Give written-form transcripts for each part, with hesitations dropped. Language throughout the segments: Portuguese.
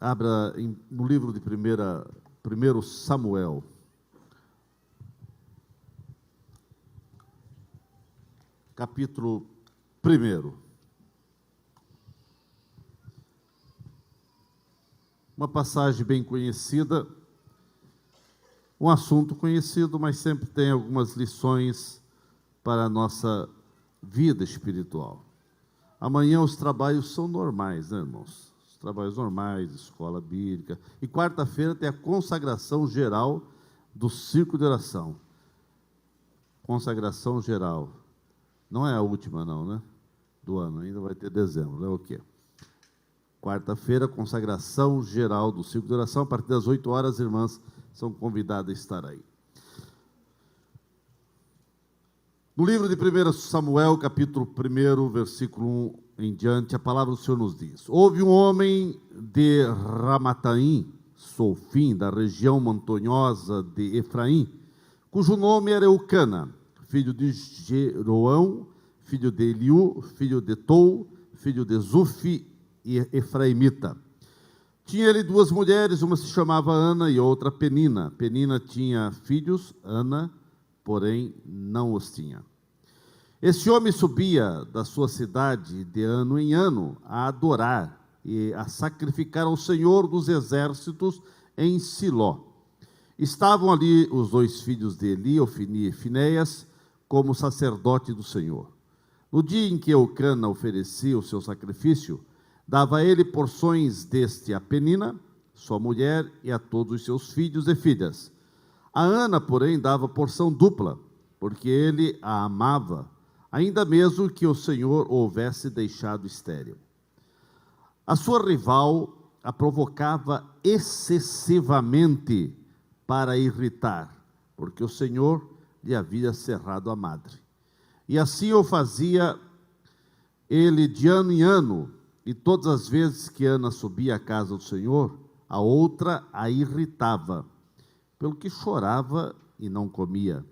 Abra no livro de 1 Samuel. Capítulo 1. Uma passagem bem conhecida, um assunto conhecido, mas sempre tem algumas lições para a nossa vida espiritual. Amanhã os trabalhos são normais, né, irmãos? Os trabalhos normais, escola bíblica. E quarta-feira tem a consagração geral do círculo de oração. Consagração geral. Não é a última, não, né? Do ano, ainda vai ter dezembro, é o quê? Quarta-feira, consagração geral do círculo de oração. A partir das 8 horas, irmãs são convidadas a estar aí. No livro de 1 Samuel, capítulo 1, versículo 1 em diante, a palavra do Senhor nos diz: Houve um homem de Ramataim, Sofim, da região montanhosa de Efraim, cujo nome era Eucana, filho de Jeroão, filho de Eliú, filho de Tou, filho de Zufi e Efraimita. Tinha ele 2 mulheres, uma se chamava Ana e outra Penina. Penina tinha filhos, Ana, porém, não os tinha. Esse homem subia da sua cidade de ano em ano a adorar e a sacrificar ao Senhor dos exércitos em Siló. Estavam ali os 2 filhos de Eli, Ofni e Finéias, como sacerdote do Senhor. No dia em que Eucana oferecia o seu sacrifício, dava a ele porções deste a Penina, sua mulher, e a todos os seus filhos e filhas. A Ana, porém, dava porção dupla, porque ele a amava, ainda mesmo que o Senhor o houvesse deixado estéril. A sua rival a provocava excessivamente para irritar, porque o Senhor lhe havia cerrado a madre. E assim o fazia ele de ano em ano, e todas as vezes que Ana subia à casa do Senhor, a outra a irritava, pelo que chorava e não comia.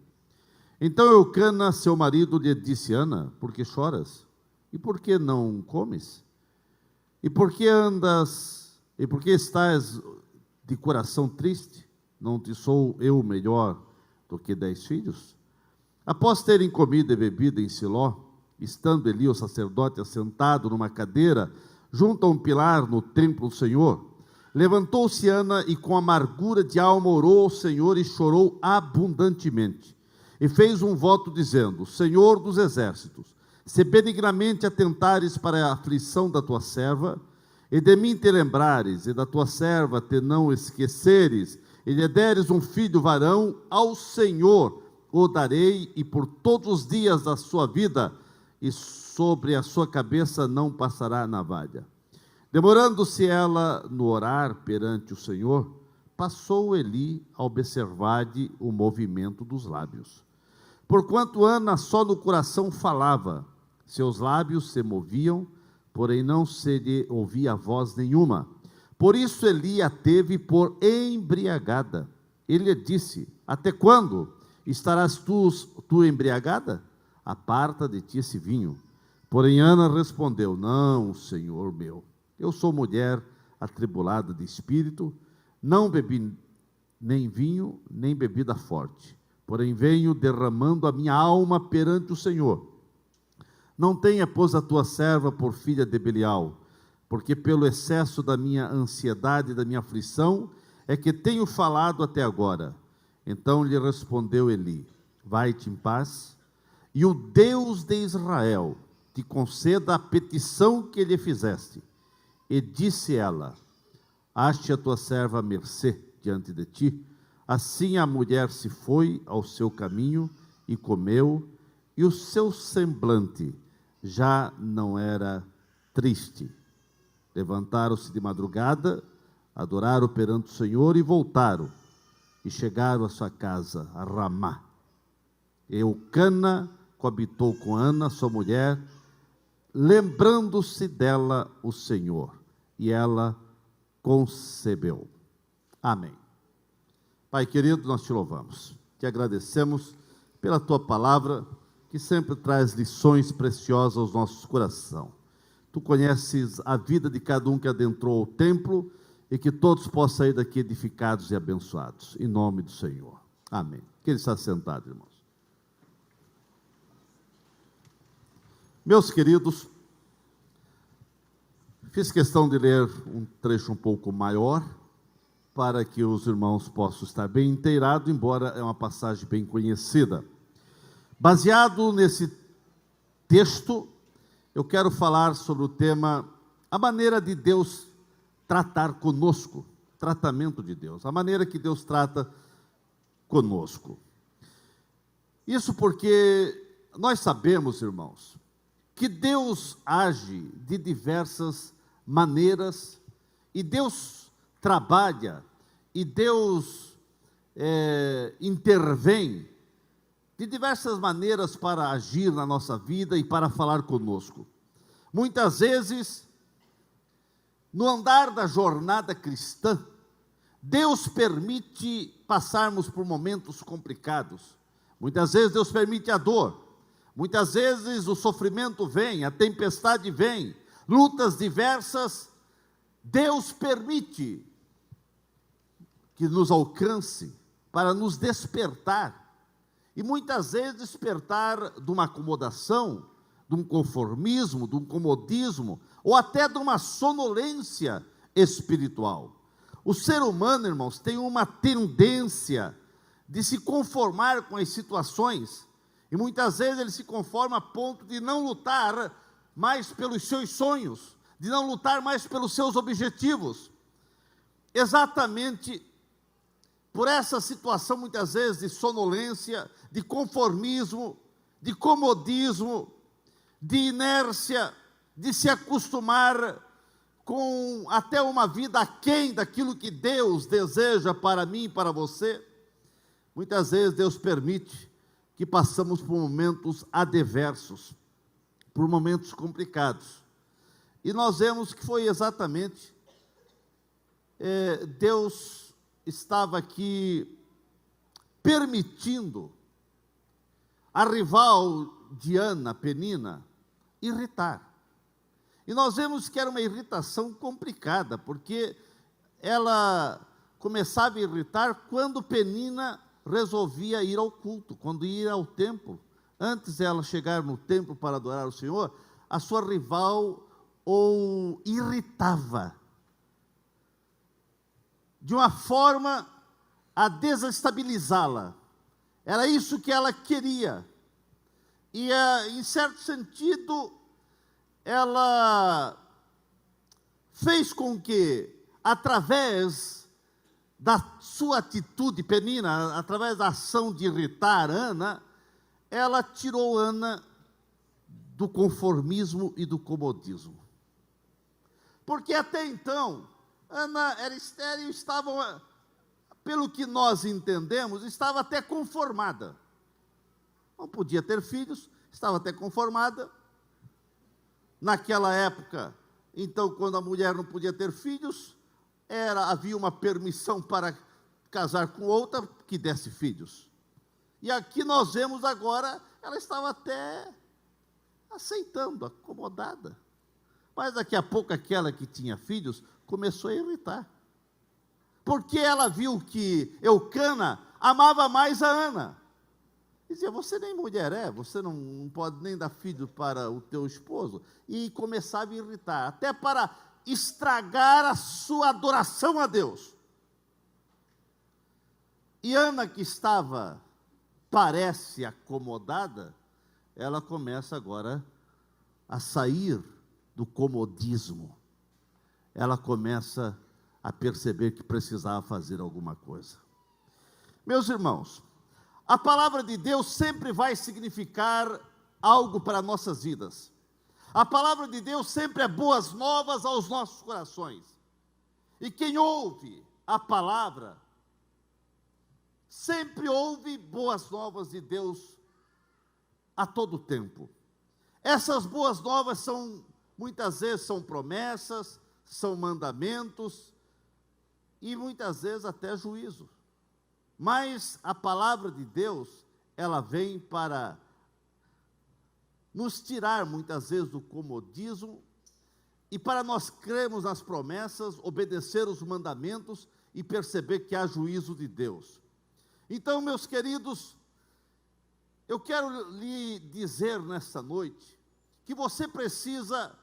Então Eucana, seu marido, lhe disse: Ana, por que choras? E por que não comes? E por que estás de coração triste? Não te sou eu melhor do que 10 filhos? Após terem comido e bebido em Siló, estando Eli, o sacerdote, assentado numa cadeira junto a um pilar no templo do Senhor, levantou-se Ana e com amargura de alma orou ao Senhor e chorou abundantemente. E fez um voto dizendo: Senhor dos exércitos, se benignamente atentares para a aflição da tua serva, e de mim te lembrares, e da tua serva te não esqueceres, e lhe deres um filho varão, ao Senhor o darei, e por todos os dias da sua vida, e sobre a sua cabeça não passará navalha. Demorando-se ela no orar perante o Senhor, passou Eli a observar-lhe o movimento dos lábios. Porquanto Ana só no coração falava, seus lábios se moviam, porém não se lhe ouvia voz nenhuma. Por isso Eli a teve por embriagada. Ele lhe disse: Até quando estarás tu embriagada? Aparta de ti esse vinho. Porém Ana respondeu: Não, Senhor meu, eu sou mulher atribulada de espírito, não bebi nem vinho, nem bebida forte, porém venho derramando a minha alma perante o Senhor. Não tenha, pois, a tua serva por filha de Belial, porque pelo excesso da minha ansiedade e da minha aflição é que tenho falado até agora. Então lhe respondeu Eli: Vai-te em paz, e o Deus de Israel te conceda a petição que lhe fizeste. E disse ela: Ache a tua serva à mercê diante de ti. Assim a mulher se foi ao seu caminho e comeu, e o seu semblante já não era triste. Levantaram-se de madrugada, adoraram perante o Senhor e voltaram, e chegaram à sua casa, a Ramá. Eucana coabitou com Ana, sua mulher, lembrando-se dela o Senhor, e ela concebeu. Amém. Pai querido, nós te louvamos, te agradecemos pela tua palavra, que sempre traz lições preciosas aos nossos corações. Tu conheces a vida de cada um que adentrou o templo, e que todos possam sair daqui edificados e abençoados, em nome do Senhor. Amém. Que ele está sentado, irmãos. Meus queridos, fiz questão de ler um trecho um pouco maior, para que os irmãos possam estar bem inteirados, embora é uma passagem bem conhecida. Baseado nesse texto, eu quero falar sobre o tema, a maneira de Deus tratar conosco, tratamento de Deus, a maneira que Deus trata conosco. Isso porque nós sabemos, irmãos, que Deus age de diversas maneiras, e Deus trabalha, e Deus intervém de diversas maneiras para agir na nossa vida e para falar conosco. Muitas vezes, no andar da jornada cristã, Deus permite passarmos por momentos complicados. Muitas vezes Deus permite a dor. Muitas vezes o sofrimento vem, a tempestade vem, lutas diversas. Deus permite que nos alcance para nos despertar. E muitas vezes despertar de uma acomodação, de um conformismo, de um comodismo, ou até de uma sonolência espiritual. O ser humano, irmãos, tem uma tendência de se conformar com as situações, e muitas vezes ele se conforma a ponto de não lutar mais pelos seus sonhos, de não lutar mais pelos seus objetivos. Exatamente por essa situação, muitas vezes, de sonolência, de conformismo, de comodismo, de inércia, de se acostumar com até uma vida aquém daquilo que Deus deseja para mim e para você. Muitas vezes Deus permite que passamos por momentos adversos, por momentos complicados. E nós vemos que foi exatamente, Deus estava aqui permitindo a rival de Ana, Penina, irritar. E nós vemos que era uma irritação complicada, porque ela começava a irritar quando Penina resolvia ir ao culto, quando ia ao templo. Antes dela chegar no templo para adorar o Senhor, a sua rival o irritava, de uma forma a desestabilizá-la. Era isso que ela queria. E, em certo sentido, ela fez com que, através da sua atitude, Penina, através da ação de irritar Ana, ela tirou Ana do conformismo e do comodismo. Porque até então, Ana era estéril, estava, pelo que nós entendemos, estava até conformada. Não podia ter filhos, estava até conformada. Naquela época, então, quando a mulher não podia ter filhos, havia uma permissão para casar com outra que desse filhos. E aqui nós vemos agora, ela estava até aceitando, acomodada. Mas daqui a pouco aquela que tinha filhos começou a irritar. Porque ela viu que Eucana amava mais a Ana. Dizia, você nem mulher é, você não pode nem dar filho para o teu esposo. E começava a irritar, até para estragar a sua adoração a Deus. E Ana, que estava, parece acomodada, ela começa agora a sair do comodismo. Ela começa a perceber que precisava fazer alguma coisa. Meus irmãos, a palavra de Deus sempre vai significar algo para nossas vidas. A palavra de Deus sempre é boas novas aos nossos corações. E quem ouve a palavra, sempre ouve boas novas de Deus a todo tempo. Essas boas novas muitas vezes são promessas, são mandamentos, e muitas vezes até juízo. Mas a palavra de Deus, ela vem para nos tirar muitas vezes do comodismo e para nós crermos nas promessas, obedecer os mandamentos e perceber que há juízo de Deus. Então, meus queridos, eu quero lhe dizer nesta noite que você precisa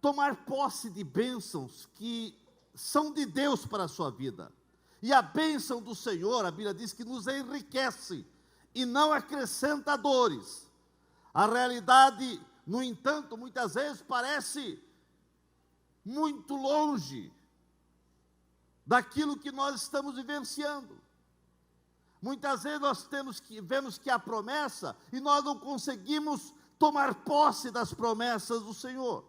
tomar posse de bênçãos que são de Deus para a sua vida. E a bênção do Senhor, a Bíblia diz que nos enriquece e não acrescenta dores. A realidade, no entanto, muitas vezes parece muito longe daquilo que nós estamos vivenciando. Muitas vezes nós vemos que há promessa e nós não conseguimos tomar posse das promessas do Senhor.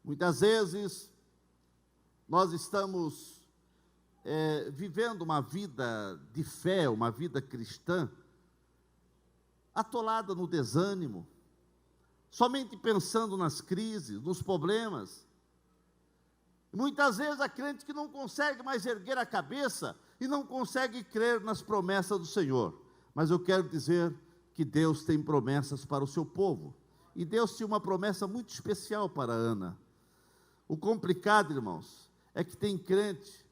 Muitas vezes nós estamos vivendo uma vida de fé, uma vida cristã, atolada no desânimo, somente pensando nas crises, nos problemas. Muitas vezes há crente que não consegue mais erguer a cabeça e não consegue crer nas promessas do Senhor. Mas eu quero dizer que Deus tem promessas para o seu povo. E Deus tinha uma promessa muito especial para Ana. O complicado, irmãos, é que tem crente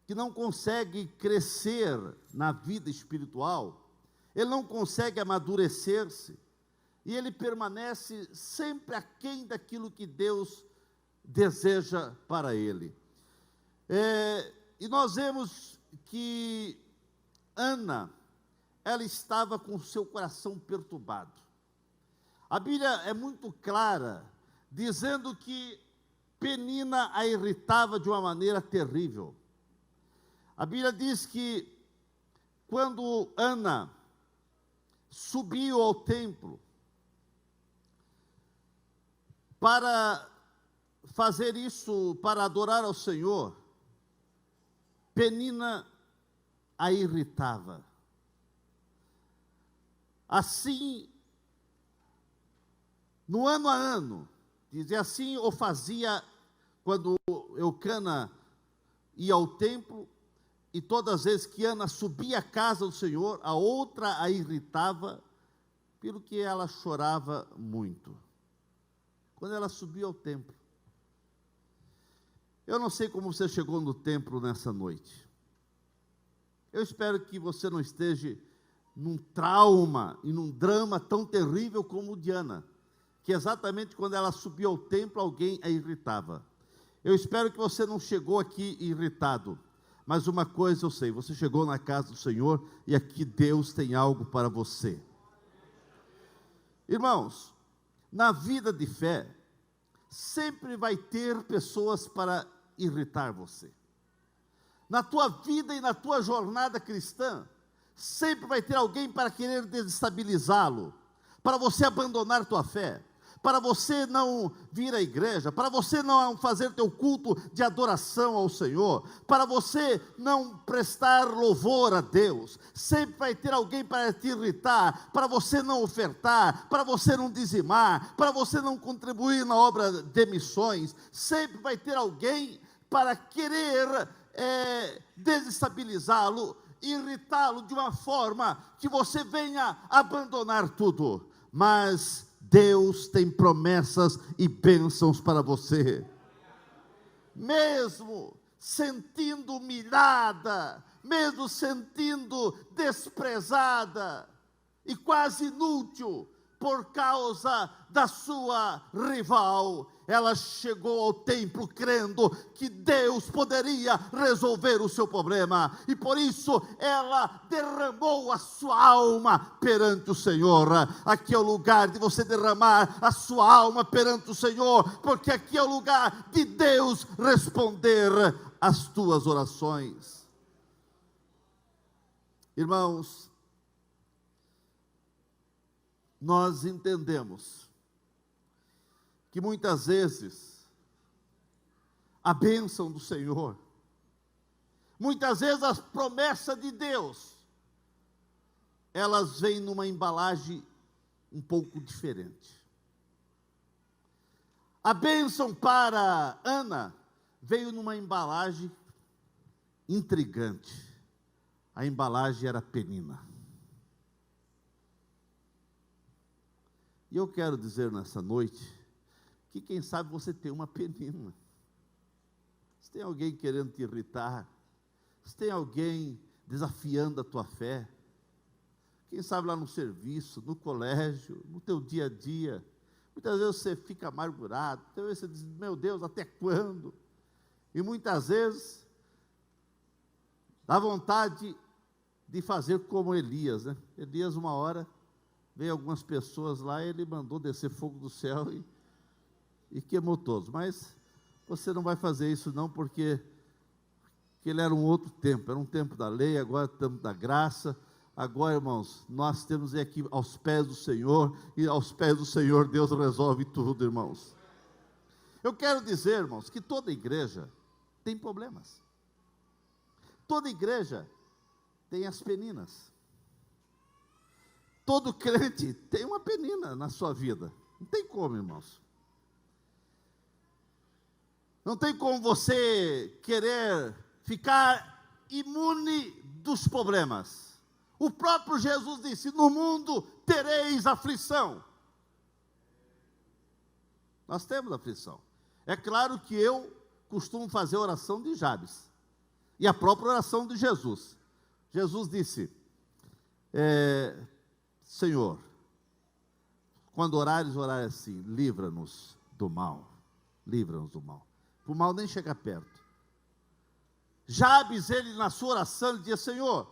que não consegue crescer na vida espiritual, ele não consegue amadurecer-se, e ele permanece sempre aquém daquilo que Deus deseja para ele. E nós vemos que Ana, ela estava com o seu coração perturbado. A Bíblia é muito clara, dizendo que Penina a irritava de uma maneira terrível. A Bíblia diz que quando Ana subiu ao templo para fazer isso, para adorar ao Senhor, Penina a irritava. Assim, no ano a ano, dizia assim, ou fazia quando Eucana ia ao templo, e todas as vezes que Ana subia à casa do Senhor, a outra a irritava, pelo que ela chorava muito. Quando ela subia ao templo. Eu não sei como você chegou no templo nessa noite. Eu espero que você não esteja num trauma e num drama tão terrível como o de Ana, que exatamente quando ela subiu ao templo, alguém a irritava. Eu espero que você não chegou aqui irritado. Mas uma coisa eu sei, você chegou na casa do Senhor e aqui Deus tem algo para você. Irmãos, na vida de fé, sempre vai ter pessoas para irritar você. Na tua vida e na tua jornada cristã, sempre vai ter alguém para querer desestabilizá-lo, para você abandonar tua fé, para você não vir à igreja, para você não fazer teu culto de adoração ao Senhor, para você não prestar louvor a Deus. Sempre vai ter alguém para te irritar, para você não ofertar, para você não dizimar, para você não contribuir na obra de missões. Sempre vai ter alguém para querer desestabilizá-lo, irritá-lo de uma forma que você venha abandonar tudo. Mas Deus tem promessas e bênçãos para você. Mesmo sentindo humilhada, mesmo sentindo desprezada e quase inútil por causa da sua rival, ela chegou ao templo crendo que Deus poderia resolver o seu problema, e por isso ela derramou a sua alma perante o Senhor. Aqui é o lugar de você derramar a sua alma perante o Senhor, porque aqui é o lugar de Deus responder às tuas orações. Irmãos, nós entendemos que muitas vezes a bênção do Senhor, muitas vezes as promessas de Deus, elas vêm numa embalagem um pouco diferente. A bênção para Ana veio numa embalagem intrigante. A embalagem era Penina. E eu quero dizer nessa noite que quem sabe você tem uma penina. Se tem alguém querendo te irritar, se tem alguém desafiando a tua fé, quem sabe lá no serviço, no colégio, no teu dia a dia, muitas vezes você fica amargurado, muitas vezes você diz, meu Deus, até quando? E muitas vezes dá vontade de fazer como Elias, né? Elias, uma hora, veio algumas pessoas lá, ele mandou descer fogo do céu e queimou todos. Mas você não vai fazer isso não, porque ele era um outro tempo, era um tempo da lei, agora é o tempo da graça. Agora, irmãos, nós temos aqui aos pés do Senhor, e aos pés do Senhor Deus resolve tudo, irmãos. Eu quero dizer, irmãos, que toda igreja tem problemas. Toda igreja tem as peninas. Todo crente tem uma penina na sua vida. Não tem como, irmãos. Não tem como você querer ficar imune dos problemas. O próprio Jesus disse, no mundo tereis aflição. Nós temos aflição. É claro que eu costumo fazer a oração de Jabes, e a própria oração de Jesus. Jesus disse, Senhor, quando orares assim, livra-nos do mal. Livra-nos do mal. O mal nem chega perto. Jabes, ele na sua oração, ele dizia, Senhor,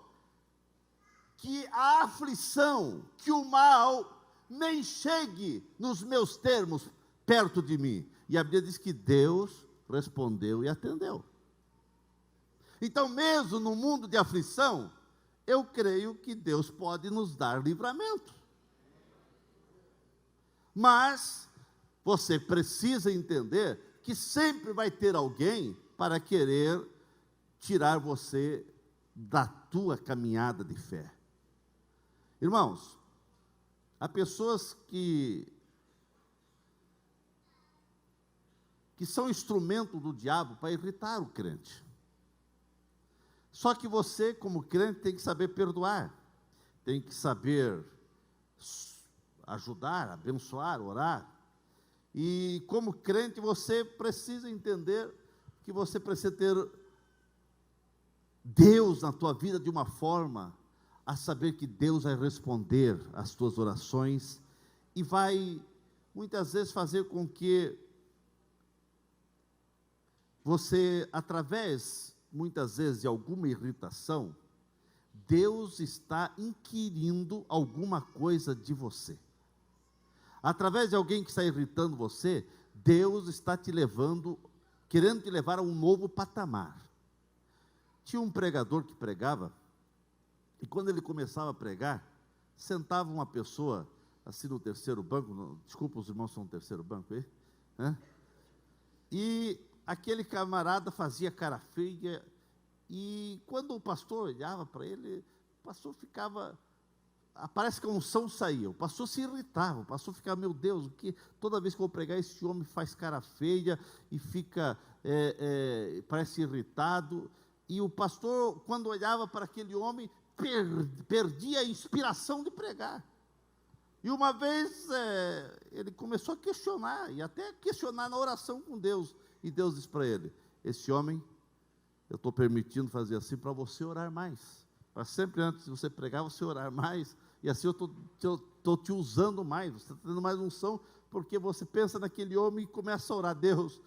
que a aflição, que o mal nem chegue nos meus termos perto de mim. E a Bíblia diz que Deus respondeu e atendeu. Então, mesmo no mundo de aflição, eu creio que Deus pode nos dar livramento. Mas você precisa entender que sempre vai ter alguém para querer tirar você da tua caminhada de fé. Irmãos, há pessoas que são instrumento do diabo para irritar o crente. Só que você, como crente, tem que saber perdoar, tem que saber ajudar, abençoar, orar. E como crente, você precisa entender que você precisa ter Deus na tua vida de uma forma a saber que Deus vai responder às tuas orações e vai, muitas vezes, fazer com que você, através, muitas vezes, de alguma irritação, Deus está inquirindo alguma coisa de você. Através de alguém que está irritando você, Deus está te levando, querendo te levar a um novo patamar. Tinha um pregador que pregava, e quando ele começava a pregar, sentava uma pessoa, assim no terceiro banco, desculpa, os irmãos são no terceiro banco aí, né? E aquele camarada fazia cara feia, e quando o pastor olhava para ele, o pastor ficava, parece que a unção saía, o pastor se irritava, o pastor ficava, meu Deus, que toda vez que eu vou pregar, esse homem faz cara feia, e fica, parece irritado, e o pastor, quando olhava para aquele homem, perdia a inspiração de pregar. E uma vez ele começou a questionar, e até questionar na oração com Deus, e Deus disse para ele, esse homem, eu estou permitindo fazer assim para você orar mais, para sempre antes de você pregar, você orar mais, e assim eu estou te usando mais, você está tendo mais unção, porque você pensa naquele homem e começa a orar, Deus,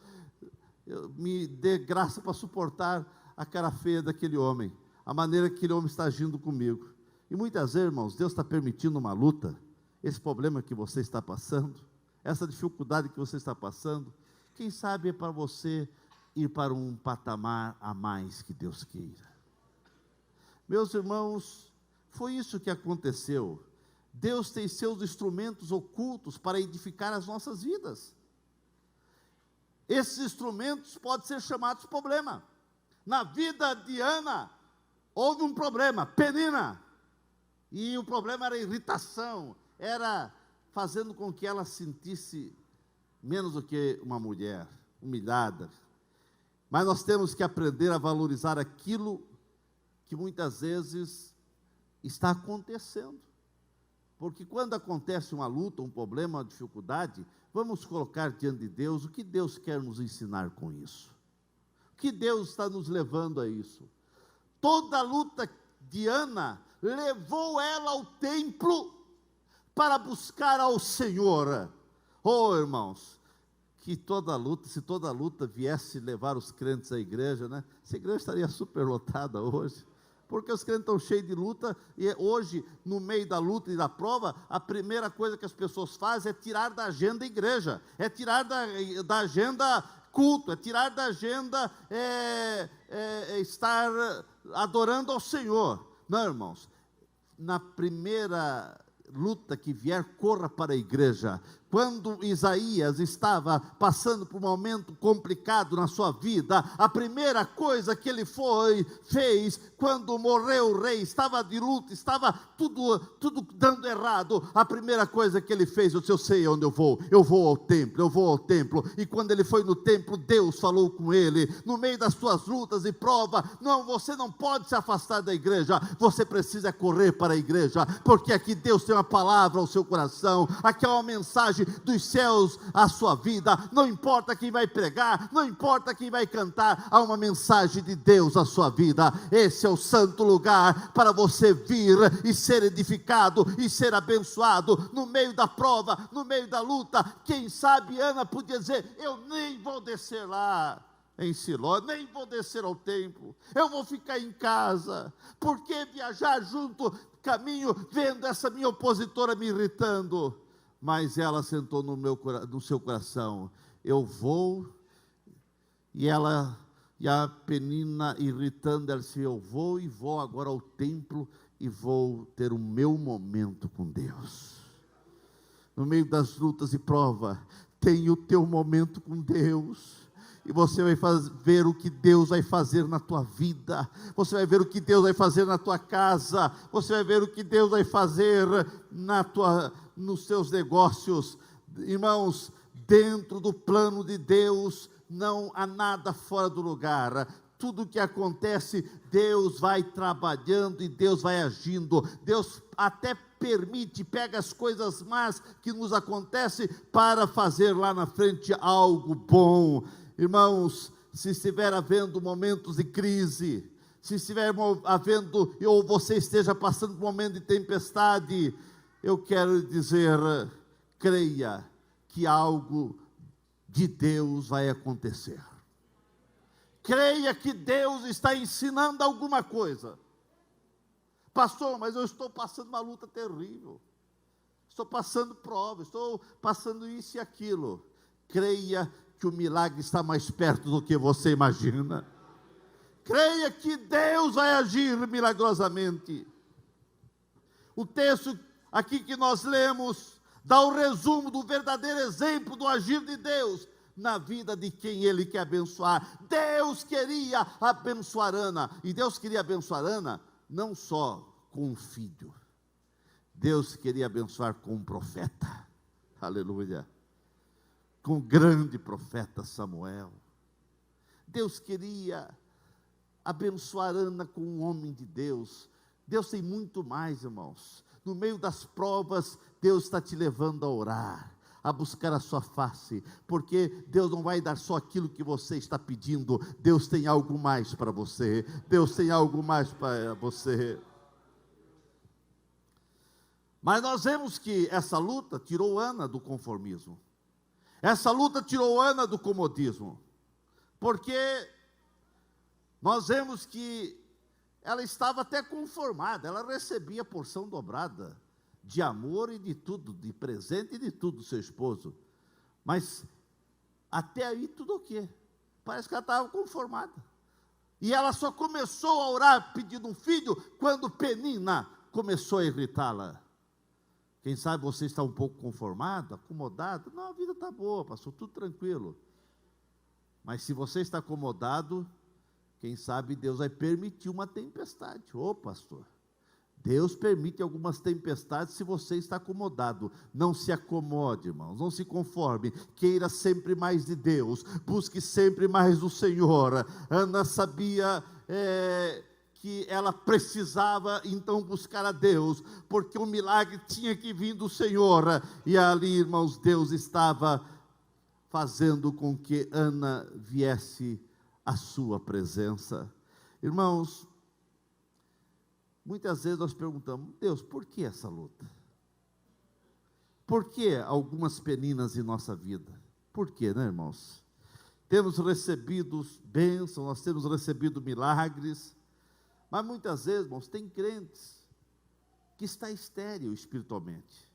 me dê graça para suportar a cara feia daquele homem, a maneira que aquele homem está agindo comigo. E muitas vezes, irmãos, Deus está permitindo uma luta, esse problema que você está passando, essa dificuldade que você está passando, quem sabe é para você ir para um patamar a mais que Deus queira. Meus irmãos, foi isso que aconteceu. Deus tem seus instrumentos ocultos para edificar as nossas vidas. Esses instrumentos podem ser chamados problema. Na vida de Ana, houve um problema, penina, e o problema era irritação, era fazendo com que ela sentisse menos do que uma mulher, humilhada. Mas nós temos que aprender a valorizar aquilo que muitas vezes está acontecendo. Porque quando acontece uma luta, um problema, uma dificuldade, vamos colocar diante de Deus o que Deus quer nos ensinar com isso. O que Deus está nos levando a isso. Toda a luta de Ana levou ela ao templo para buscar ao Senhor. Oh, irmãos, que toda luta, se toda luta viesse levar os crentes à igreja, né? Essa igreja estaria superlotada hoje. Porque os crentes estão cheios de luta, e hoje, no meio da luta e da prova, a primeira coisa que as pessoas fazem é tirar da agenda a igreja, é tirar da agenda culto, é tirar da agenda estar adorando ao Senhor. Não, irmãos, na primeira luta que vier, corra para a igreja. Quando Isaías estava passando por um momento complicado na sua vida, a primeira coisa que ele fez, quando morreu o rei, estava de luta, estava tudo dando errado, a primeira coisa que ele fez, eu sei onde eu vou ao templo, e quando ele foi no templo, Deus falou com ele, no meio das suas lutas e provas, não, você não pode se afastar da igreja, você precisa correr para a igreja, porque aqui Deus tem uma palavra ao seu coração, aqui é uma mensagem dos céus à sua vida, não importa quem vai pregar, não importa quem vai cantar, há uma mensagem de Deus à sua vida, esse é o santo lugar para você vir e ser edificado e ser abençoado, no meio da prova, no meio da luta. Quem sabe Ana podia dizer, eu nem vou descer lá em Siló, nem vou descer ao templo, eu vou ficar em casa, por que viajar junto, caminho, vendo essa minha opositora me irritando? Mas ela sentou no seu coração, eu vou, e a Penina irritando, ela disse, eu vou agora ao templo, e vou ter o meu momento com Deus, no meio das lutas e provas, tenha o teu momento com Deus, e você vai ver o que Deus vai fazer na tua vida, você vai ver o que Deus vai fazer na tua casa, você vai ver o que Deus vai fazer nos seus negócios. Irmãos, dentro do plano de Deus, não há nada fora do lugar. Tudo que acontece, Deus vai trabalhando e Deus vai agindo. Deus até permite, pega as coisas más que nos acontecem para fazer lá na frente algo bom. Irmãos, se estiver havendo momentos de crise, se estiver havendo, ou você esteja passando por um momento de tempestade, eu quero dizer, creia que algo de Deus vai acontecer. Creia que Deus está ensinando alguma coisa. Pastor, mas eu estou passando uma luta terrível. Estou passando prova, estou passando isso e aquilo. Creia que o milagre está mais perto do que você imagina. Creia que Deus vai agir milagrosamente. O texto aqui que nós lemos dá o resumo do verdadeiro exemplo do agir de Deus na vida de quem Ele quer abençoar. Deus queria abençoar Ana, e Deus queria abençoar Ana não só com um filho, Deus queria abençoar com um profeta, aleluia, com o grande profeta Samuel. Deus queria abençoar Ana com um homem de Deus. Deus tem muito mais, irmãos. No meio das provas, Deus está te levando a orar, a buscar a sua face, porque Deus não vai dar só aquilo que você está pedindo, Deus tem algo mais para você, Deus tem algo mais para você. Mas nós vemos que essa luta tirou Ana do conformismo, essa luta tirou Ana do comodismo, porque nós vemos que ela estava até conformada, ela recebia porção dobrada de amor e de tudo, de presente e de tudo do seu esposo, mas até aí tudo o quê? Parece que ela estava conformada, e ela só começou a orar pedindo um filho, quando Penina começou a irritá-la. Quem sabe você está um pouco conformado, acomodado, não, a vida está boa, pastor, tudo tranquilo, mas se você está acomodado, quem sabe Deus vai permitir uma tempestade. Ô pastor, Deus permite algumas tempestades se você está acomodado. Não se acomode, irmãos, não se conforme, queira sempre mais de Deus, busque sempre mais do Senhor. Ana sabia que ela precisava então buscar a Deus, porque o milagre tinha que vir do Senhor. E ali, irmãos, Deus estava fazendo com que Ana viesse à sua presença. Irmãos, muitas vezes nós perguntamos: Deus, por que essa luta? Por que algumas peninas em nossa vida? Por quê, né, irmãos? Temos recebido bênçãos, nós temos recebido milagres, mas muitas vezes, irmãos, tem crentes que está estéril espiritualmente.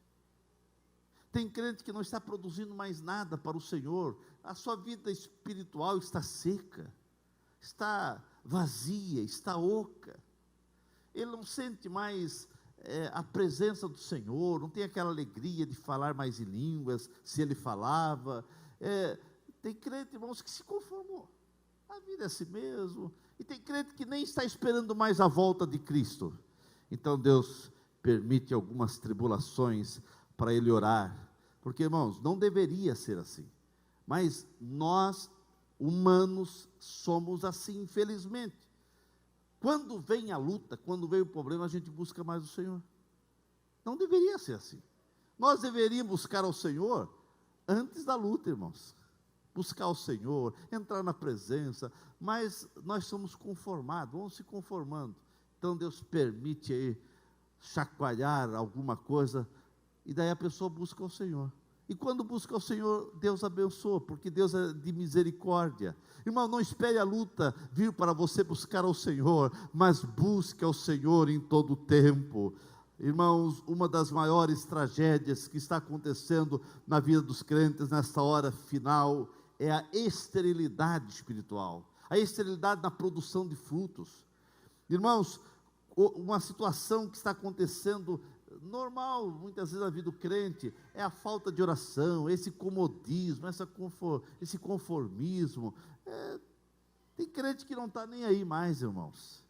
Tem crente que não está produzindo mais nada para o Senhor. A sua vida espiritual está seca, está vazia, está oca. Ele não sente mais a presença do Senhor, não tem aquela alegria de falar mais em línguas, se ele falava. Tem crente, irmãos, que se conformou. A vida é assim mesmo. E tem crente que nem está esperando mais a volta de Cristo. Então Deus permite algumas tribulações para ele orar. Porque, irmãos, não deveria ser assim. Mas nós, humanos, somos assim, infelizmente. Quando vem a luta, quando vem o problema, a gente busca mais o Senhor. Não deveria ser assim. Nós deveríamos buscar ao Senhor antes da luta, irmãos. Buscar o Senhor, entrar na presença, mas nós somos conformados, vamos se conformando. Então Deus permite aí chacoalhar alguma coisa, e daí a pessoa busca o Senhor. E quando busca o Senhor, Deus abençoa, porque Deus é de misericórdia. Irmão, não espere a luta vir para você buscar ao Senhor, mas busque ao Senhor em todo o tempo. Irmãos, uma das maiores tragédias que está acontecendo na vida dos crentes nesta hora final é a esterilidade espiritual, a esterilidade na produção de frutos. Irmãos, uma situação que está acontecendo normal, muitas vezes na vida do crente, é a falta de oração, esse comodismo, esse conformismo. Tem crente que não está nem aí mais, irmãos.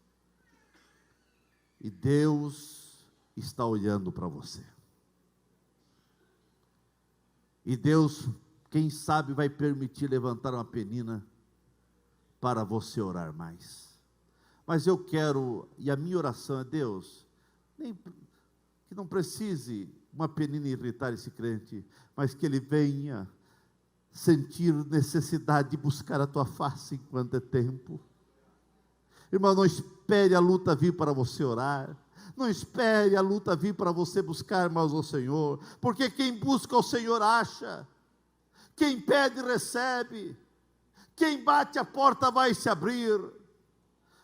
E Deus está olhando para você. E Deus, quem sabe, vai permitir levantar uma penina para você orar mais. Mas eu quero, e a minha oração é: Deus, que não precise uma penina irritar esse crente, mas que ele venha sentir necessidade de buscar a tua face enquanto é tempo. Irmão, não espere a luta vir para você orar, não espere a luta vir para você buscar mais o Senhor, porque quem busca o Senhor acha, quem pede recebe, quem bate a porta vai se abrir.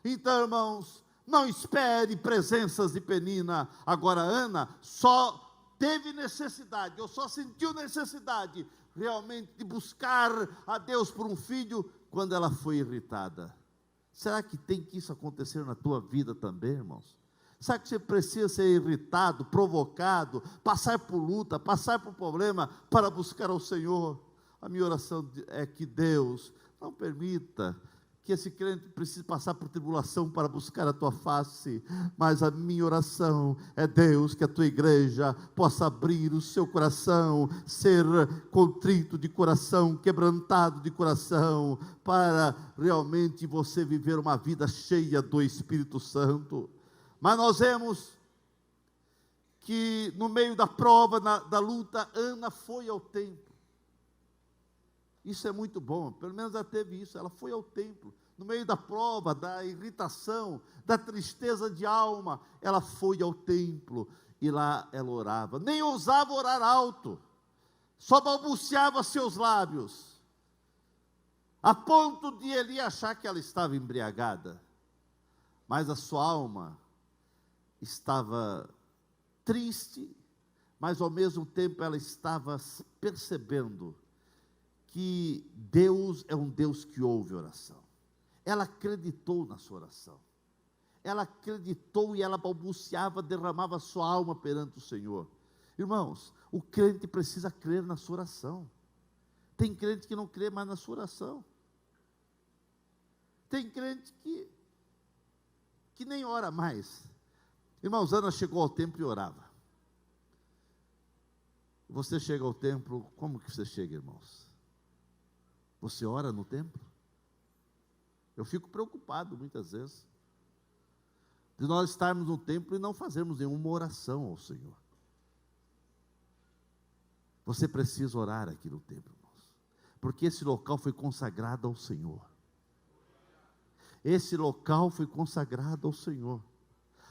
Então, irmãos, não espere presenças de penina. Agora, Ana só teve necessidade, ou só sentiu necessidade realmente de buscar a Deus por um filho quando ela foi irritada. Será que tem que isso acontecer na tua vida também, irmãos? Será que você precisa ser irritado, provocado, passar por luta, passar por problema para buscar ao Senhor? A minha oração é que Deus não permita que esse crente precise passar por tribulação para buscar a tua face, mas a minha oração é, Deus, que a tua igreja possa abrir o seu coração, ser contrito de coração, quebrantado de coração, para realmente você viver uma vida cheia do Espírito Santo. Mas nós vemos que no meio da prova, da luta, Ana foi ao templo. Isso é muito bom, pelo menos ela teve isso, ela foi ao templo, no meio da prova, da irritação, da tristeza de alma, ela foi ao templo, e lá ela orava, nem ousava orar alto, só balbuciava seus lábios, a ponto de Eli achar que ela estava embriagada, mas a sua alma estava triste, mas ao mesmo tempo ela estava percebendo que Deus é um Deus que ouve oração. Ela acreditou na sua oração. Ela acreditou e ela balbuciava, derramava sua alma perante o Senhor. Irmãos, o crente precisa crer na sua oração. Tem crente que não crê mais na sua oração. Tem crente que nem ora mais. Irmãos, Ana chegou ao templo e orava. Você chega ao templo, como que você chega, irmãos? Você ora no templo? Eu fico preocupado muitas vezes. de nós estarmos no templo e não fazermos nenhuma oração ao Senhor. Você precisa orar aqui no templo, irmãos, porque esse local foi consagrado ao Senhor. Esse local foi consagrado ao Senhor.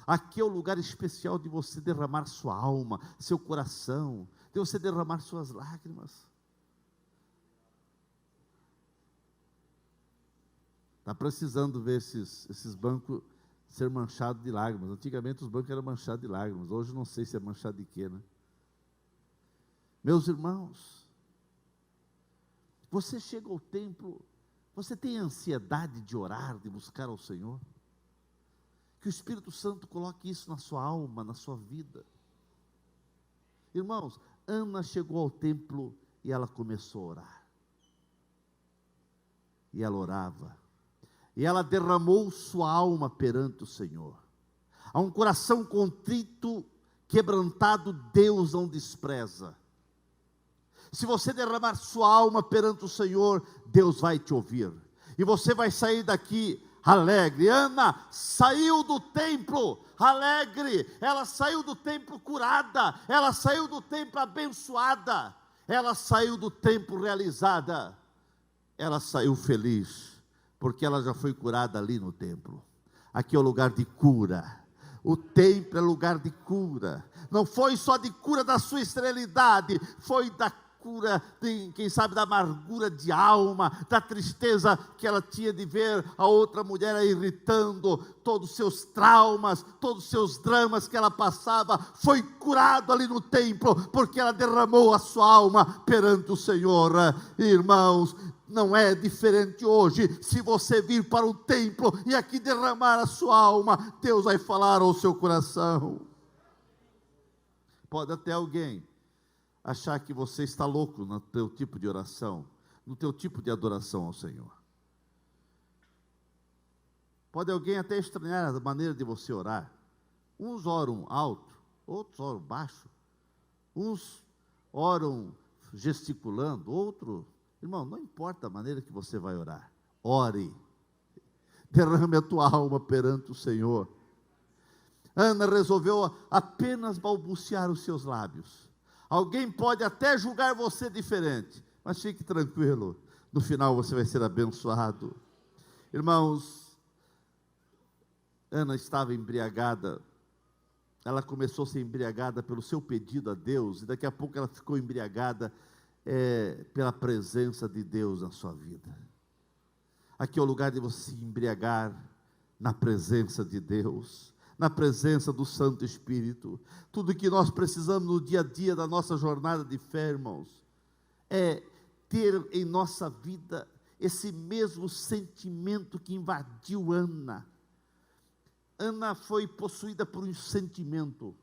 Aqui é o lugar especial de você derramar sua alma, seu coração, de você derramar suas lágrimas. Está precisando ver esses bancos ser manchados de lágrimas. Antigamente os bancos eram manchados de lágrimas, hoje não sei se é manchado de quê, né? Meus irmãos, você chega ao templo, você tem ansiedade de orar, de buscar ao Senhor? Que o Espírito Santo coloque isso na sua alma, na sua vida. Irmãos, Ana chegou ao templo e ela começou a orar. E ela orava. E ela derramou sua alma perante o Senhor. A um coração contrito, quebrantado, Deus não despreza. Se você derramar sua alma perante o Senhor, Deus vai te ouvir. E você vai sair daqui alegre. Ana saiu do templo alegre. Ela saiu do templo curada. Ela saiu do templo abençoada. Ela saiu do templo realizada. Ela saiu feliz, porque ela já foi curada ali no templo. Aqui é o lugar de cura. O templo é lugar de cura. Não foi só de cura da sua esterilidade, foi da cura, quem sabe, da amargura de alma, da tristeza que ela tinha de ver a outra mulher irritando, todos os seus traumas, todos os seus dramas que ela passava, foi curado ali no templo, porque ela derramou a sua alma perante o Senhor. Irmãos, não é diferente hoje. Se você vir para o templo e aqui derramar a sua alma, Deus vai falar ao seu coração. Pode até alguém achar que você está louco no teu tipo de oração, no teu tipo de adoração ao Senhor. Pode alguém até estranhar a maneira de você orar. Uns oram alto, outros oram baixo. Uns oram gesticulando, outros... Irmão, não importa a maneira que você vai orar. Ore. Derrame a tua alma perante o Senhor. Ana resolveu apenas balbuciar os seus lábios. Alguém pode até julgar você diferente, mas fique tranquilo, no final você vai ser abençoado. Irmãos, Ana estava embriagada, ela começou a ser embriagada pelo seu pedido a Deus, e daqui a pouco ela ficou embriagada pela presença de Deus na sua vida. Aqui é o lugar de você se embriagar na presença de Deus, na presença do Santo Espírito. Tudo que nós precisamos no dia a dia da nossa jornada de fé, irmãos, é ter em nossa vida esse mesmo sentimento que invadiu Ana. Ana foi possuída por um sentimento: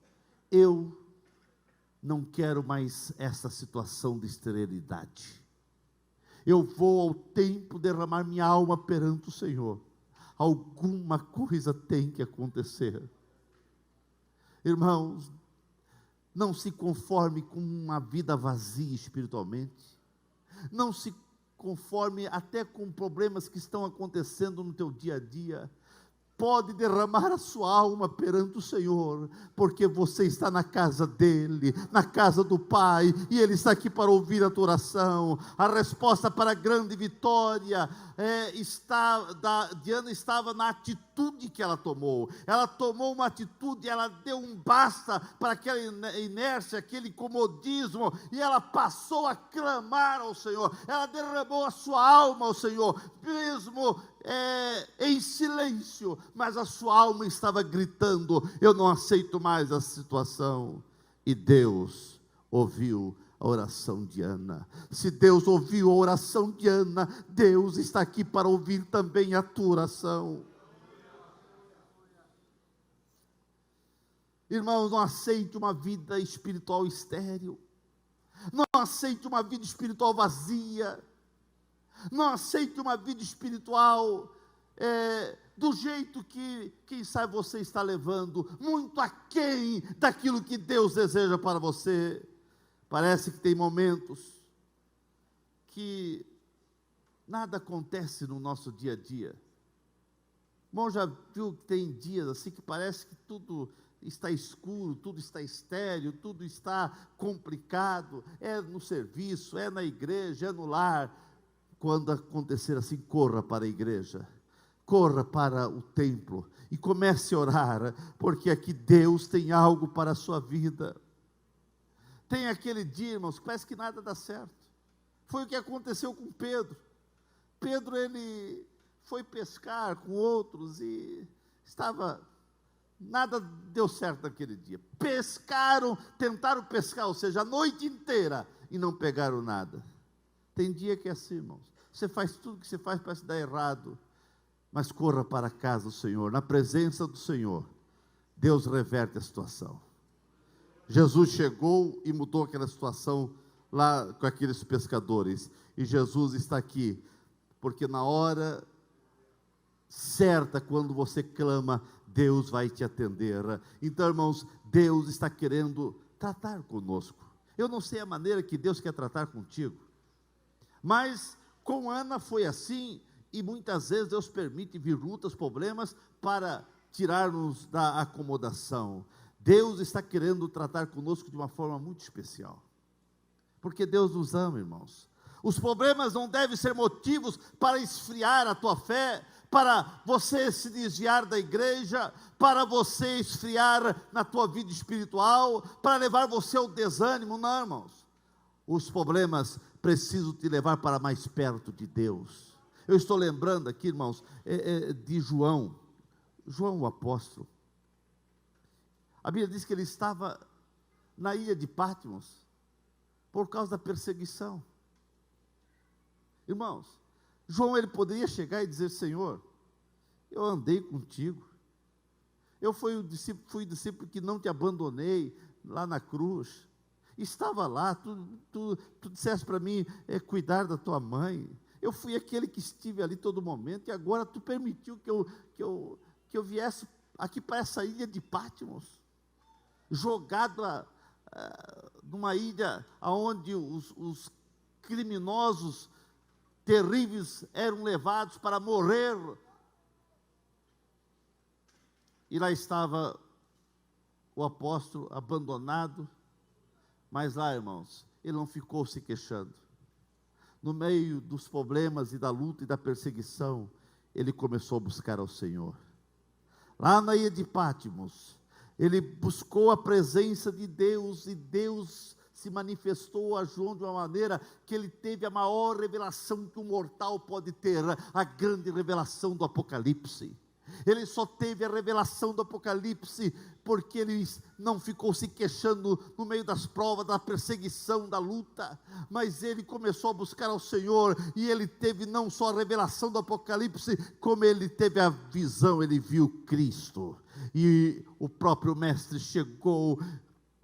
eu não quero mais essa situação de esterilidade. Eu vou ao templo derramar minha alma perante o Senhor. Alguma coisa tem que acontecer. Irmãos, não se conforme com uma vida vazia espiritualmente. Não se conforme até com problemas que estão acontecendo no teu dia a dia. Pode derramar a sua alma perante o Senhor, porque você está na casa dEle, na casa do Pai, e Ele está aqui para ouvir a tua oração. A resposta para a grande vitória de Ana estava na atitude que ela tomou. Ela tomou uma atitude, ela deu um basta para aquela inércia, aquele comodismo, e ela passou a clamar ao Senhor. Ela derramou a sua alma ao Senhor, mesmo em silêncio, mas a sua alma estava gritando: eu não aceito mais a situação. E Deus ouviu a oração de Ana. Se Deus ouviu a oração de Ana, Deus está aqui para ouvir também a tua oração. Irmãos, não aceite uma vida espiritual estéril, não aceite uma vida espiritual vazia, não aceite uma vida espiritual do jeito que, quem sabe, você está levando, muito aquém daquilo que Deus deseja para você. Parece que tem momentos que nada acontece no nosso dia a dia, Irmão, já viu que tem dias assim que parece que tudo está escuro, tudo está estéril, tudo está complicado, é no serviço, é na igreja, é no lar. Quando acontecer assim, corra para a igreja, corra para o templo e comece a orar, porque aqui Deus tem algo para a sua vida. Tem aquele dia, irmãos, que parece que nada dá certo. Foi o que aconteceu com Pedro. Pedro, ele foi pescar com outros e nada deu certo naquele dia. Pescaram, tentaram pescar, ou seja, a noite inteira, e não pegaram nada. Tem dia que é assim, irmãos. Você faz tudo que você faz, parece dar errado, mas corra para a casa do Senhor, na presença do Senhor. Deus reverte a situação. Jesus chegou e mudou aquela situação lá com aqueles pescadores, e Jesus está aqui, porque na hora certa, quando você clama, Deus vai te atender. Então, irmãos, Deus está querendo tratar conosco. Eu não sei a maneira que Deus quer tratar contigo, mas com Ana foi assim, e muitas vezes Deus permite vir lutas, problemas, para tirar-nos da acomodação. Deus está querendo tratar conosco de uma forma muito especial, porque Deus nos ama, irmãos. Os problemas não devem ser motivos para esfriar a tua fé, para você se desviar da igreja, para você esfriar na tua vida espiritual, para levar você ao desânimo. Não, irmãos. Os problemas precisam te levar para mais perto de Deus. Eu estou lembrando aqui, irmãos, de João o apóstolo. A Bíblia diz que ele estava na ilha de Patmos, por causa da perseguição. Irmãos, João, ele poderia chegar e dizer: Senhor, eu andei contigo, eu fui o discípulo que não te abandonei lá na cruz, estava lá, tu disseste para mim, cuidar da tua mãe, eu fui aquele que estive ali todo momento, e agora tu permitiu que eu viesse aqui para essa ilha de Patmos, jogado numa ilha onde os criminosos terríveis eram levados para morrer, e lá estava o apóstolo abandonado, mas lá, irmãos, ele não ficou se queixando. No meio dos problemas e da luta e da perseguição, ele começou a buscar ao Senhor. Lá na ilha de Patmos, ele buscou a presença de Deus, e Deus se manifestou a João de uma maneira que ele teve a maior revelação que um mortal pode ter, a grande revelação do Apocalipse. Ele só teve a revelação do Apocalipse porque ele não ficou se queixando no meio das provas, da perseguição, da luta, mas ele começou a buscar ao Senhor, e ele teve não só a revelação do Apocalipse, como ele teve a visão, ele viu Cristo, e o próprio mestre chegou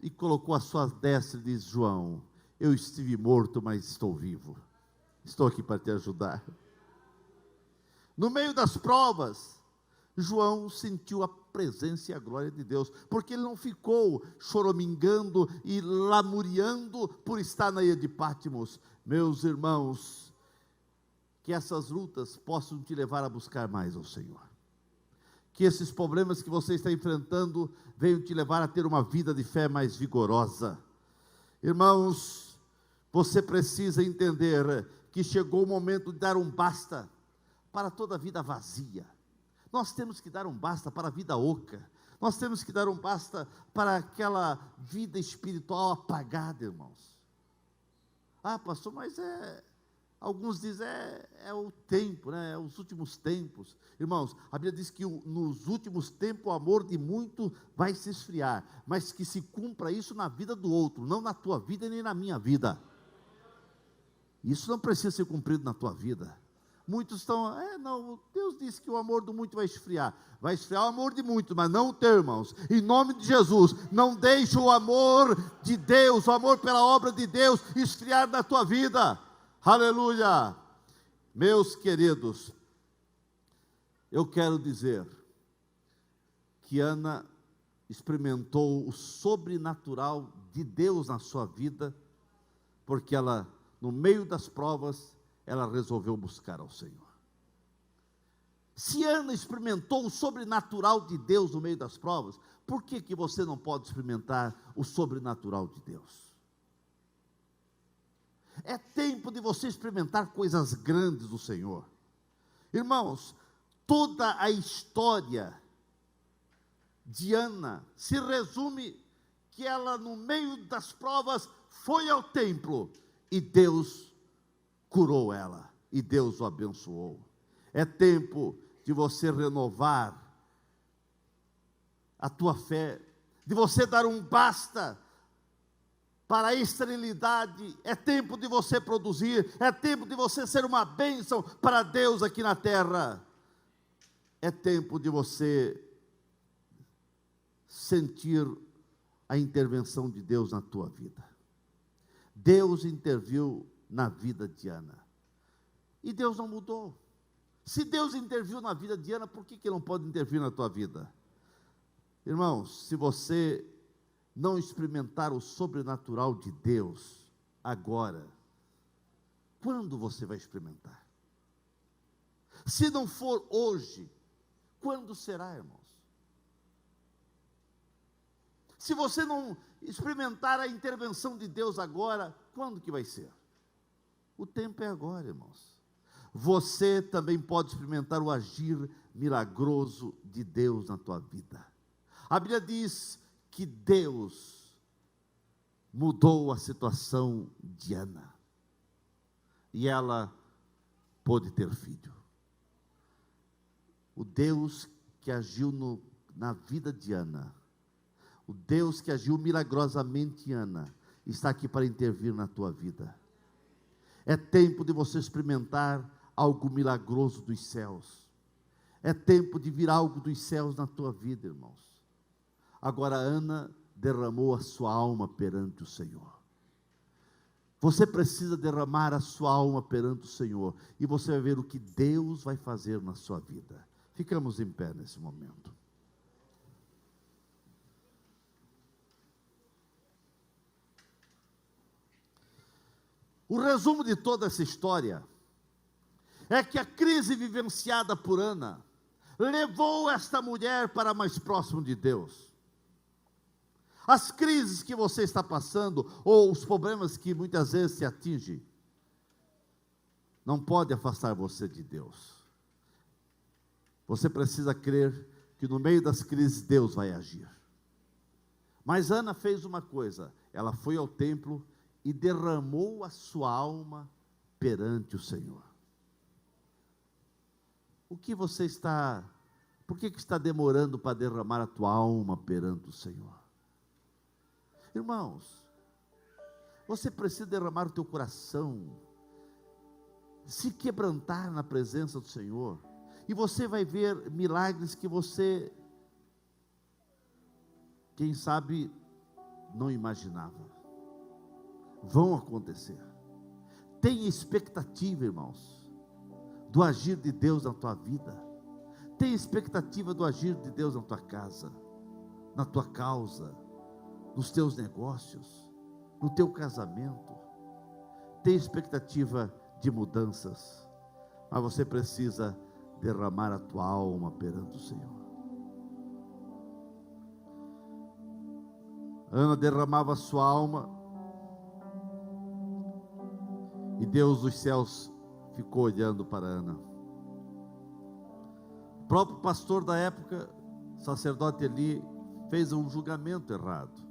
e colocou a sua destra e diz: João, eu estive morto, mas estou vivo, estou aqui para te ajudar. No meio das provas, João sentiu a presença e a glória de Deus, porque ele não ficou choramingando e lamuriando por estar na ilha de Patmos. Meus irmãos, que essas lutas possam te levar a buscar mais ao Senhor, que esses problemas que você está enfrentando venham te levar a ter uma vida de fé mais vigorosa. Irmãos, você precisa entender que chegou o momento de dar um basta para toda a vida vazia. Nós temos que dar um basta para a vida oca. Nós temos que dar um basta para aquela vida espiritual apagada, irmãos. Ah, pastor, mas alguns dizem, é o tempo, né? É os últimos tempos. Irmãos, a Bíblia diz que nos últimos tempos o amor de muito vai se esfriar, mas que se cumpra isso na vida do outro, não na tua vida nem na minha vida. Isso não precisa ser cumprido na tua vida. Muitos estão, não, Deus disse que o amor do muito vai esfriar o amor de muito, mas não o teu, irmãos. Em nome de Jesus, não deixe o amor de Deus, o amor pela obra de Deus esfriar na tua vida. Aleluia. Meus queridos, eu quero dizer que Ana experimentou o sobrenatural de Deus na sua vida, porque ela, no meio das provas, ela resolveu buscar ao Senhor. Se Ana experimentou o sobrenatural de Deus no meio das provas, por que que você não pode experimentar o sobrenatural de Deus? É tempo de você experimentar coisas grandes do Senhor. Irmãos, toda a história de Ana se resume que ela, no meio das provas, foi ao templo e Deus curou ela, e Deus o abençoou. É tempo de você renovar a tua fé, de você dar um basta para a esterilidade. É tempo de você produzir, é tempo de você ser uma bênção para Deus aqui na terra. É tempo de você sentir a intervenção de Deus na tua vida. Deus interviu na vida de Ana, e Deus não mudou. Se Deus interviu na vida de Ana, por que que não pode intervir na tua vida? Irmãos, se você não experimentar o sobrenatural de Deus agora, quando você vai experimentar? Se não for hoje, quando será, irmãos? Se você não experimentar a intervenção de Deus agora, quando que vai ser? O tempo é agora, irmãos. Você também pode experimentar o agir milagroso de Deus na tua vida. A Bíblia diz que Deus mudou a situação de Ana, e ela pôde ter filho. O Deus que agiu na vida de Ana, o Deus que agiu milagrosamente em Ana, está aqui para intervir na tua vida. É tempo de você experimentar algo milagroso dos céus. É tempo de vir algo dos céus na tua vida, irmãos. Agora Ana derramou a sua alma perante o Senhor. Você precisa derramar a sua alma perante o Senhor, e você vai ver o que Deus vai fazer na sua vida. Ficamos em pé nesse momento. O resumo de toda essa história é que a crise vivenciada por Ana levou esta mulher para mais próximo de Deus. As crises que você está passando, ou os problemas que muitas vezes se atingem, não pode afastar você de Deus. Você precisa crer que no meio das crises Deus vai agir. Mas Ana fez uma coisa, ela foi ao templo e derramou a sua alma perante o Senhor. Por que está demorando para derramar a tua alma perante o Senhor? Irmãos, você precisa derramar o teu coração, se quebrantar na presença do Senhor, e você vai ver milagres que você, quem sabe, não imaginava. Vão acontecer. Tenha expectativa, irmãos, do agir de Deus na tua vida. Tenha expectativa do agir de Deus na tua casa, na tua causa, nos teus negócios, no teu casamento. Tenha expectativa de mudanças, mas você precisa derramar a tua alma perante o Senhor. Ana derramava a sua alma, e Deus dos céus ficou olhando para Ana. O próprio pastor da época, sacerdote Eli, fez um julgamento errado.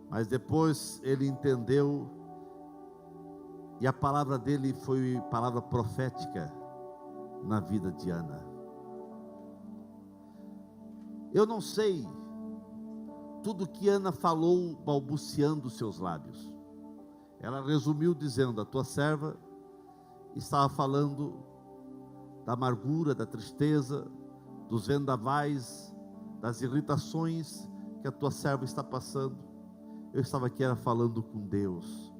Mas depois ele entendeu, e a palavra dele foi palavra profética na vida de Ana. Eu não sei tudo que Ana falou balbuciando os seus lábios. Ela resumiu dizendo: a tua serva estava falando da amargura, da tristeza, dos vendavais, das irritações que a tua serva está passando. Eu estava aqui falando com Deus.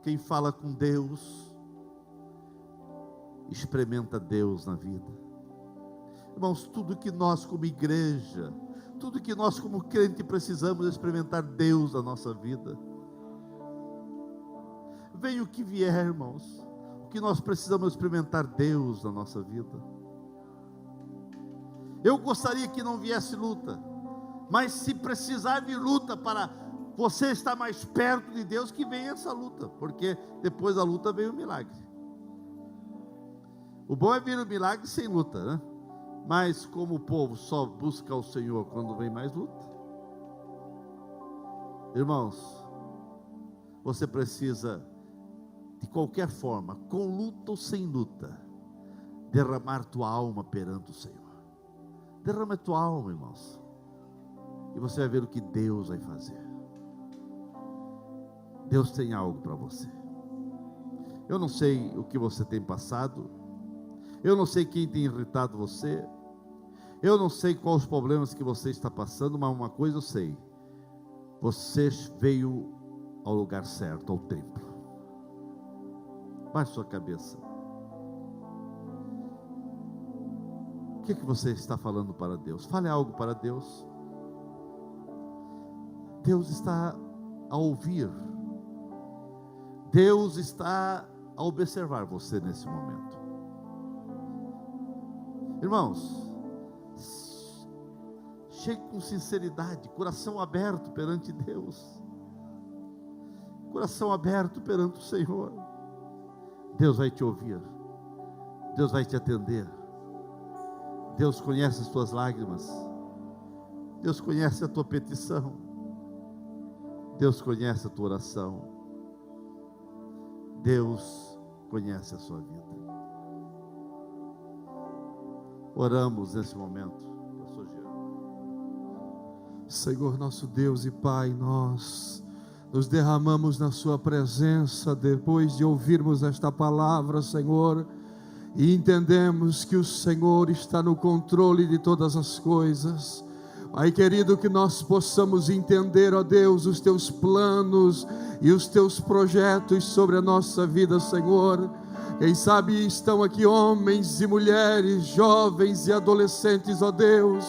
Quem fala com Deus, experimenta Deus na vida. Irmãos, tudo que nós como igreja, tudo que nós como crente precisamos experimentar Deus na nossa vida. Venha o que vier, irmãos, que nós precisamos experimentar Deus na nossa vida. Eu gostaria que não viesse luta, mas se precisar vir luta para você estar mais perto de Deus, que venha essa luta, porque depois da luta vem o milagre. O bom é vir o milagre sem luta, né? Mas como o povo só busca o Senhor quando vem mais luta, irmãos, você precisa, de qualquer forma, com luta ou sem luta, derramar tua alma perante o Senhor. Derrama tua alma, irmãos, e você vai ver o que Deus vai fazer. Deus tem algo para você. Eu não sei o que você tem passado, eu não sei quem tem irritado você, eu não sei quais os problemas que você está passando, mas uma coisa eu sei: você veio ao lugar certo, ao templo. Baixe sua cabeça. O que você está falando para Deus? Fale algo para Deus. Deus está a ouvir. Deus está a observar você nesse momento. Irmãos, chegue com sinceridade, coração aberto perante Deus, coração aberto perante o Senhor. Deus vai te ouvir, Deus vai te atender. Deus conhece as tuas lágrimas, Deus conhece a tua petição, Deus conhece a tua oração, Deus conhece a sua vida. Oramos nesse momento, pastor Jean. Senhor nosso Deus e Pai, nós nos derramamos na sua presença depois de ouvirmos esta palavra, Senhor, e entendemos que o Senhor está no controle de todas as coisas. Pai querido, que nós possamos entender, ó Deus, os teus planos e os teus projetos sobre a nossa vida, Senhor. Quem sabe estão aqui homens e mulheres, jovens e adolescentes, ó Deus,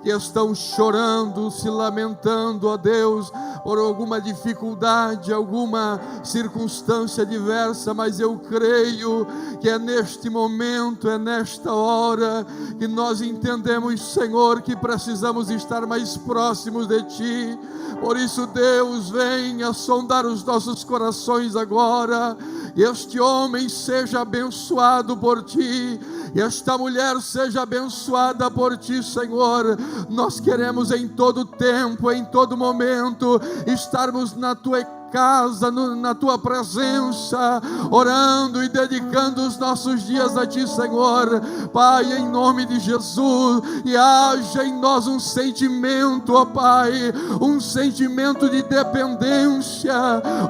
que estão chorando, se lamentando, ó Deus, por alguma dificuldade, alguma circunstância diversa, mas eu creio que é neste momento, é nesta hora, que nós entendemos, Senhor, que precisamos estar mais próximos de Ti. Por isso, Deus, venha sondar os nossos corações agora, e este homem seja abençoado por Ti, e esta mulher seja abençoada por Ti, Senhor. Nós queremos em todo tempo, em todo momento, estarmos na Tua casa, na Tua presença, orando e dedicando os nossos dias a Ti, Senhor. Pai, em nome de Jesus, e haja em nós um sentimento, ó Pai, um sentimento de dependência,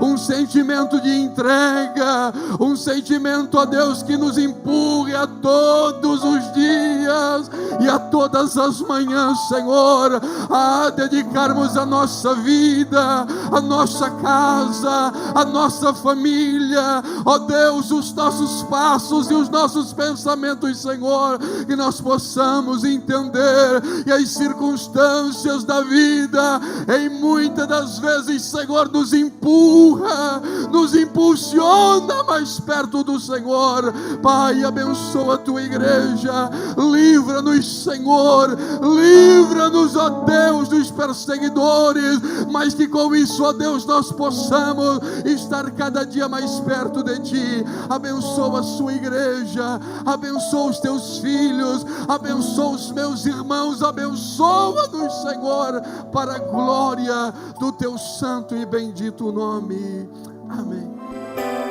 um sentimento de entrega, um sentimento, ó Deus, que nos empurre a todos os dias e a todas as manhãs, Senhor, a dedicarmos a nossa vida, a nossa casa, a nossa família, ó Deus, os nossos passos e os nossos pensamentos, Senhor, que nós possamos entender que as circunstâncias da vida, em muitas das vezes, Senhor, nos empurra, nos impulsiona mais perto do Senhor. Pai, abençoa a Tua igreja, livra-nos, Senhor, livra-nos, ó Deus, dos perseguidores, mas que com isso, ó Deus, nós possamos estar cada dia mais perto de Ti. Abençoa a sua igreja, abençoa os Teus filhos, abençoa os meus irmãos, abençoa-nos, Senhor, para a glória do Teu santo e bendito nome. Amém.